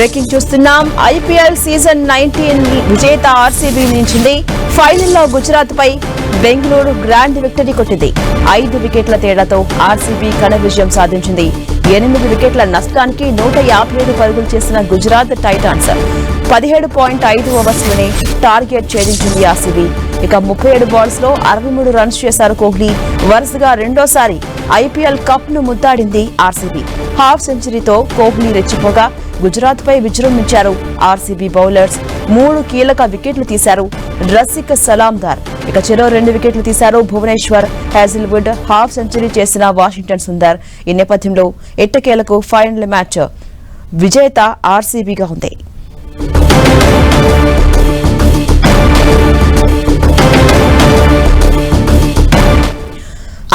Breaking చూస్తున్నాం. IPL season 19 విజేత RCB నిలిచింది. ఫైనల్లో గుజరాత్ పై బెంగళూరు గ్రాండ్ విక్టరీ కొట్టింది. 5 వికెట్ల తేడాతో ఆర్సీబీ ఘన విజయం సాధించింది. 8 వికెట్ల నష్టానికి 157 పరుగులు చేసిన గుజరాత్ టైటాన్స్ 17.5 ఓవర్స్లోనే టార్గెట్ ఛేదించింది ఆర్సీబీ. ఇక 37 బాల్స్ లో 63 రన్స్ చేశారు కోహ్లీ. వరుసగా రెండోసారి ఐపీఎల్ కప్ ను ముద్దాడింది ఆర్సీబీ. హాఫ్ సెంచరీతో కోహ్లీ రెచ్చిపోగా గుజరాత్ పై విజృంభించారు ఆర్సీబీ బౌలర్స్. 3 కీలక వికెట్లు తీశారు రసిక్ సలాందార్. ఇక చెరో 2 వికెట్లు తీశారు భువనేశ్వర్, హ్యాజిల్వుడ్. హాఫ్ సెంచరీ చేసిన వాషింగ్టన్ సుందర్. ఈ నేపథ్యంలో ఎట్టకేలకు ఫైనల్ మ్యాచ్ విజేత ఆర్సీబీగా ఉంది.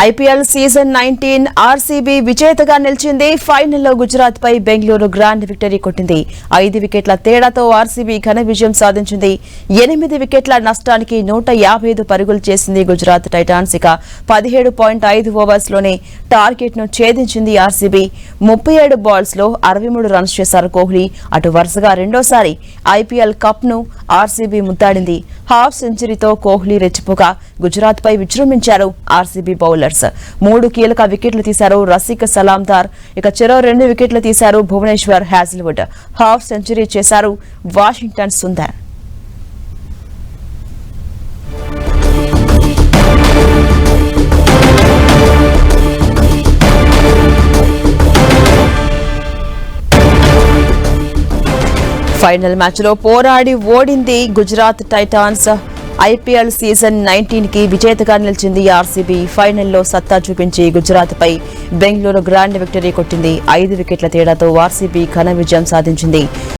ఐపీఎల్ సీజన్ 19 ఆర్సీబీ విజేతగా నిలిచింది. ఫైనల్లో గుజరాత్ పై బెంగళూరు గ్రాండ్ విక్టరీ కొట్టింది. 5 వికెట్ల తేడాతో ఆర్సీబీ ఘన విజయం సాధించింది. 8 వికెట్ల నష్టానికి 155 పరుగులు చేసింది గుజరాత్ టైటాన్స్. ఇక 17.5 ఓవర్స్లోనే టార్గెట్ ను ఛేదించింది ఆర్సీబీ. 37 బాల్స్ లో 63 రన్స్ చేశారు కోహ్లీ. అటు వరుసగా రెండోసారి ఐపీఎల్ కప్ ను ఆర్సీబీ ముద్దాడింది. హాఫ్ సెంచరీతో కోహ్లీ రెచ్చిపోగా గుజరాత్ పై విజృంభించారు ఆర్సీబీ బౌలర్స్. 3 కీలక వికెట్లు తీశారు రసిక్ సలాందార్. ఇక చెరో 2 వికెట్లు తీశారు భువనేశ్వర్, హ్యాజిల్వుడ్. హాఫ్ సెంచరీ చేశారు వాషింగ్టన్ సుందర్. ఫైనల్ మ్యాచ్ లో పోరాడి ఓడింది గుజరాత్ టైటాన్స్. ఐపీఎల్ సీజన్ 19 కి విజేతగా నిలిచింది ఆర్సీబీ. ఫైనల్లో సత్తా చూపించి గుజరాత్ పై బెంగళూరు గ్రాండ్ విక్టరీ కొట్టింది. 5 వికెట్ల తేడాతో ఆర్సీబీ ఘన విజయం సాధించింది.